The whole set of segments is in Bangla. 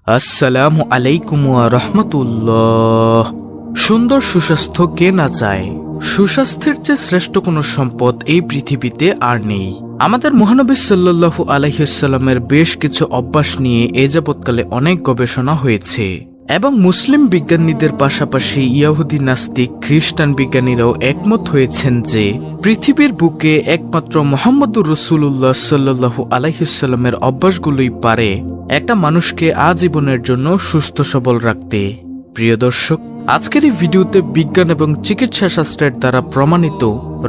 আসসালামু আলাইকুম ওয়া রাহমাতুল্লাহ। সুন্দর সুস্বাস্থ্য কে না চায়? সুস্বাস্থ্যের চেয়ে শ্রেষ্ঠ কোনো সম্পদ এই পৃথিবীতে আর নেই। আমাদের মহানবী সাল্লাল্লাহু আলাইহি ওয়াসাল্লামের বেশ কিছু অভ্যাস নিয়ে এ যাবৎকালে অনেক গবেষণা হয়েছে এবং মুসলিম বিজ্ঞানীদের পাশাপাশি ইহুদি নাস্তিক খ্রিস্টান বিজ্ঞানীরাও একমত হয়েছেন যে পৃথিবীর বুকে একমাত্র মুহাম্মদুর রাসূলুল্লাহ সাল্লাল্লাহু আলাইহি ওয়াসাল্লামের অভ্যাসগুলোই পারে একটা মানুষকে আজীবনের জন্য সুস্থ সবল রাখতে। প্রিয় দর্শক, আজকের এই ভিডিওতে বিজ্ঞান এবং চিকিৎসা শাস্ত্রের দ্বারা প্রমাণিত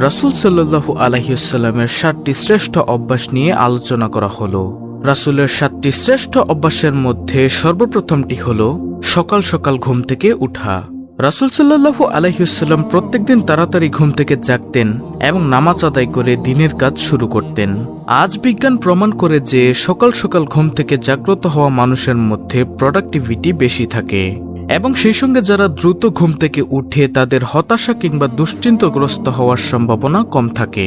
রাসূল সাল্লাল্লাহু আলাইহি ওয়াসাল্লামের 7টি শ্রেষ্ঠ অভ্যাস নিয়ে আলোচনা করা হলো। রাসূলের 7টি শ্রেষ্ঠ অভ্যাসের মধ্যে সর্বপ্রথমটি হলো সকাল সকাল ঘুম থেকে উঠা। রাসূল সাল্লাল্লাহু আলাইহি ওয়াসাল্লাম প্রত্যেকদিন তাড়াতাড়ি ঘুম থেকে জাগতেন এবং নামাজ আদায় করে দিনের কাজ শুরু করতেন। আজ বিজ্ঞান প্রমাণ করে যে সকাল সকাল ঘুম থেকে জাগ্রত হওয়া মানুষের মধ্যে প্রোডাক্টিভিটি বেশি থাকে এবং সেই সঙ্গে যারা দ্রুত ঘুম থেকে উঠে তাদের হতাশা কিংবা দুশ্চিন্তাগ্রস্ত হওয়ার সম্ভাবনা কম থাকে।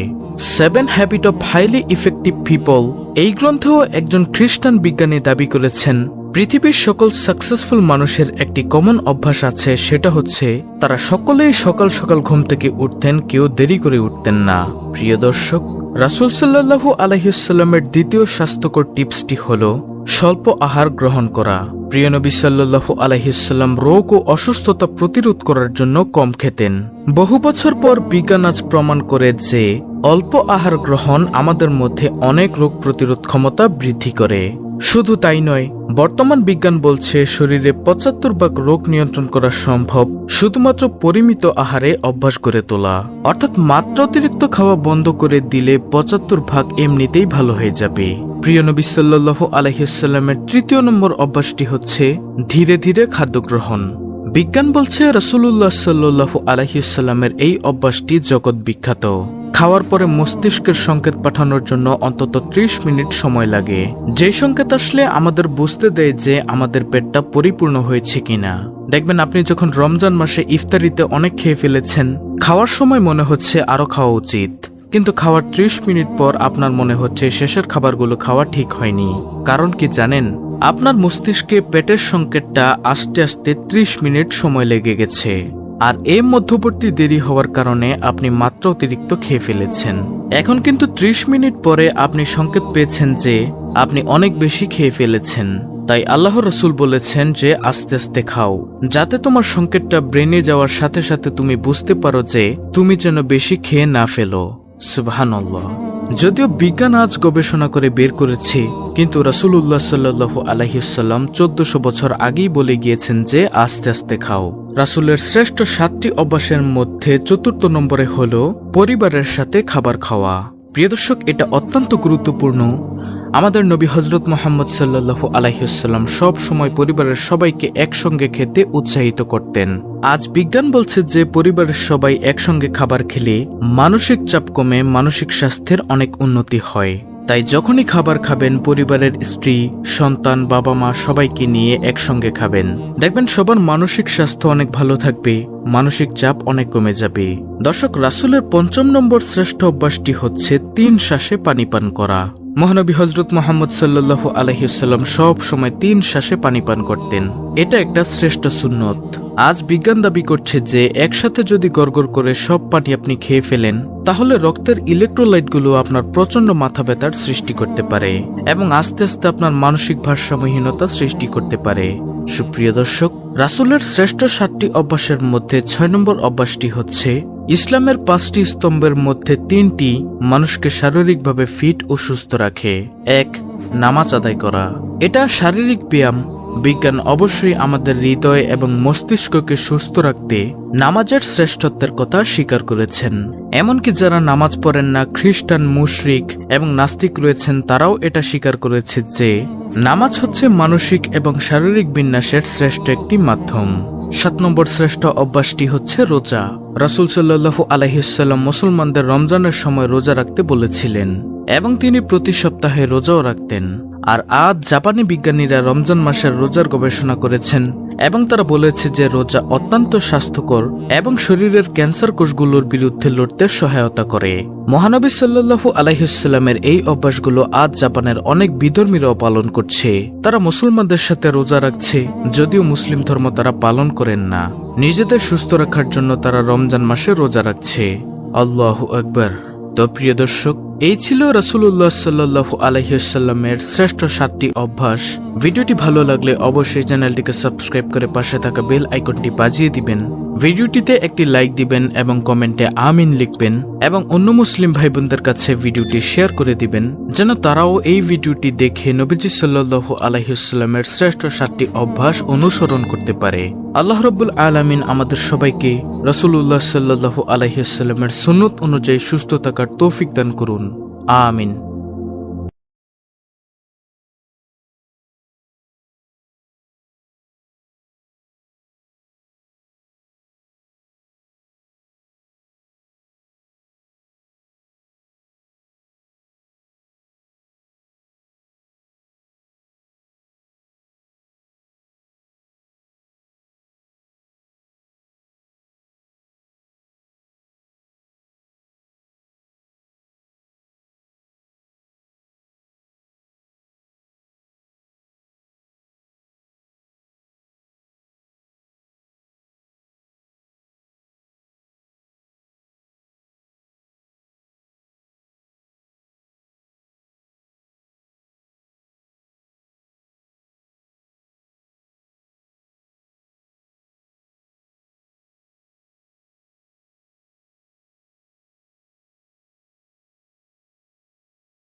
7 habit of highly effective people এই গ্রন্থেও একজন খ্রিস্টান বিজ্ঞানী দাবি করেছেন পৃথিবীর সকল সাকসেসফুল মানুষের একটি কমন অভ্যাস আছে, সেটা হচ্ছে তারা সকলেই সকাল সকাল ঘুম থেকে উঠতেন, কেউ দেরি করে উঠতেন না। প্রিয় দর্শক, রাসূল সাল্লাল্লাহু আলাইহি ওয়াসাল্লামের দ্বিতীয় স্বাস্থ্যকর টিপসটি হলো স্বল্প আহার গ্রহণ করা। প্রিয় নবী সাল্লাল্লাহু আলাইহি ওয়াসাল্লাম রোগ ও অসুস্থতা প্রতিরোধ করার জন্য কম খেতেন। বহু বছর পর বিজ্ঞান আজ প্রমাণ করে যে অল্প আহার গ্রহণ আমাদের মধ্যে অনেক রোগ প্রতিরোধ ক্ষমতা বৃদ্ধি করে। শুধু তাই নয়, বর্তমান বিজ্ঞান বলছে শরীরে 75 রোগ নিয়ন্ত্রণ করা সম্ভব শুধুমাত্র পরিমিত আহারে অভ্যাস গড়ে তোলা। অর্থাৎ মাত্রা অতিরিক্ত খাওয়া বন্ধ করে দিলে 75 এমনিতেই ভালো হয়ে যাবে। প্রিয় নবী সাল্লাল্লাহু আলাইহি ওয়াসাল্লামের তৃতীয় নম্বর অভ্যাসটি হচ্ছে ধীরে ধীরে খাদ্য গ্রহণ। বিজ্ঞান বলছে রাসূলুল্লাহ সাল্লাল্লাহু আলাইহি ওয়াসাল্লামের এই অভ্যাসটি জগৎ বিখ্যাত। খাওয়ার পরে মস্তিষ্কের সংকেত পাঠানোর জন্য অন্তত 30 মিনিট সময় লাগে, যে সংকেত আসলে আমাদের বুঝতে দেয় যে আমাদের পেটটা পরিপূর্ণ হয়েছে কিনা। দেখবেন আপনি যখন রমজান মাসে ইফতারিতে অনেক খেয়ে ফেলেছেন, খাওয়ার সময় মনে হচ্ছে আরো খাওয়া উচিত, কিন্তু খাওয়ার 30 মিনিট পর আপনার মনে হচ্ছে শেষের খাবারগুলো খাওয়া ঠিক হয়নি। কারণ কি জানেন? আপনার মস্তিষ্কে পেটের সংকেতটা আস্তে আস্তে 30 মিনিট সময় লেগে গেছে, আর এই মধ্যবর্তী দেরি হওয়ার কারণে আপনি মাত্রা অতিরিক্ত খেয়ে ফেলেছেন। এখন কিন্তু 30 মিনিট পরে আপনি সংকেত পেয়েছেন যে আপনি অনেক বেশি খেয়ে ফেলেছেন। তাই আল্লাহ রাসূল বলেছেন যে আস্তে আস্তে খাও, যাতে তোমার সংকেতটা ব্রেনে যাওয়ার সাথে সাথে তুমি বুঝতে পারো যে তুমি যেন বেশি খেয়ে না ফেলো। সুবহানাল্লাহ। যদিও বিজ্ঞান আজ গবেষণা করে বের করেছে, কিন্তু রাসূলুল্লাহ সাল্লাল্লাহু আলাইহি ওয়াসাল্লাম 1400 বছর আগেই বলে গিয়েছেন যে আস্তে আস্তে খাও। রাসূলের শ্রেষ্ঠ 7টি অভ্যাসের মধ্যে 4র্থ নম্বরে হলো পরিবারের সাথে খাবার খাওয়া। প্রিয় দর্শক, এটা অত্যন্ত গুরুত্বপূর্ণ। আমাদের নবী হযরত মুহাম্মদ সাল্লাল্লাহু আলাইহি ওয়াসাল্লাম সব সময় পরিবারের সবাইকে একসঙ্গে খেতে উৎসাহিত করতেন। আজ বিজ্ঞান বলছে যে পরিবারের সবাই একসঙ্গে খাবার খেলে মানসিক চাপ কমে, মানসিক স্বাস্থ্যের অনেক উন্নতি হয়। তাই যখনই খাবার খাবেন পরিবারের স্ত্রী, সন্তান, বাবা মা সবাইকে নিয়ে একসঙ্গে খাবেন। দেখবেন সবার মানসিক স্বাস্থ্য অনেক ভালো থাকবে, মানসিক চাপ অনেক কমে যাবে। দর্শক, রাসূলের 5ম নম্বর শ্রেষ্ঠ অভ্যাসটি হচ্ছে 3 শ্বাসে পানি পান করা। মহানবী হযরত মুহাম্মদ সাল্লাল্লাহু আলাইহি ওয়াসাল্লাম সব সময় 3 শ্বাসে পানি পান করতেন। এটা একটা শ্রেষ্ঠ সুন্নত। আজ বিজ্ঞান দাবি করছে যে একসাথে যদি গড়গড় করে সব পানি আপনি খেয়ে ফেলেন, তাহলে রক্তের ইলেকট্রোলাইটগুলো আপনার প্রচন্ড মাথা ব্যথার সৃষ্টি করতে পারে এবং আস্তে আস্তে আপনার মানসিক ভারসাম্যহীনতা সৃষ্টি করতে পারে। সুপ্রিয় দর্শক, রাসূলের শ্রেষ্ঠ 7টি অভ্যাসের মধ্যে 6 নম্বর অভ্যাসটি হচ্ছে ইসলামের 5টি স্তম্ভের মধ্যে 3টি মানুষকে শারীরিকভাবে ফিট ও সুস্থ রাখে। 1. নামাজ আদায় করা। এটা শারীরিক ব্যায়াম। বিজ্ঞান অবশ্যই আমাদের হৃদয় এবং মস্তিষ্ককে সুস্থ রাখতে নামাজের শ্রেষ্ঠত্বের কথা স্বীকার করেছেন। এমনকি যারা নামাজ পড়েন না, খ্রিস্টান, মুশরিক এবং নাস্তিক রয়েছেন, তারাও এটা স্বীকার করেছে যে নামাজ হচ্ছে মানসিক এবং শারীরিক বিন্যাসের শ্রেষ্ঠ একটি মাধ্যম। 7 নম্বর শ্রেষ্ঠ অভ্যাসটি হচ্ছে রোজা। রাসূল সাল্লাল্লাহু আলাইহি ওয়াসাল্লাম মুসলমানদের রমজানের সময় রোজা রাখতে বলেছিলেন এবং তিনি প্রতি সপ্তাহে রোজাও রাখতেন। আর আজ জাপানি বিজ্ঞানীরা রমজান মাসের রোজার গবেষণা করেছেন এবং তারা বলেছে যে রোজা অত্যন্ত স্বাস্থ্যকর এবং শরীরের ক্যান্সার কোষগুলোর বিরুদ্ধে লড়তে সহায়তা করে। মহানবী সাল্লাল্লাহু আলাইহি ওয়াসাল্লামের এই অভ্যাসগুলো আজ জাপানের অনেক বিধর্মীরাও পালন করছে। তারা মুসলমানদের সাথে রোজা রাখছে, যদিও মুসলিম ধর্ম তারা পালন করেন না। নিজেদের সুস্থ রাখার জন্য তারা রমজান মাসে রোজা রাখছে। আল্লাহু আকবার। তো প্রিয় দর্শক, এই ছিল রাসূলুল্লাহ সাল্লাল্লাহু আলাইহি ওয়াসাল্লামের শ্রেষ্ঠ 7টি অভ্যাস। ভিডিওটি ভালো লাগলে অবশ্যই চ্যানেলটিকে সাবস্ক্রাইব করে পাশে থাকা বেল আইকনটি বাজিয়ে দিবেন। ভিডিওটিতে একটি লাইক দিবেন এবং কমেন্টে আমিন লিখবেন এবং অন্য মুসলিম ভাই বোনদের কাছে ভিডিওটি শেয়ার করে দিবেন, যেন তারাও এই ভিডিওটি দেখে নবীজি সাল্লাল্লাহু আলাইহি ওয়াসাল্লামের শ্রেষ্ঠ 7টি অভ্যাস অনুসরণ করতে পারে। আল্লাহ রাব্বুল আলামিন আমাদের সবাইকে রাসূলুল্লাহ সাল্লাল্লাহু আলাইহি ওয়াসাল্লামের সুন্নাত অনুযায়ী সুস্থ থাকার তৌফিক দান করুন। আমিন।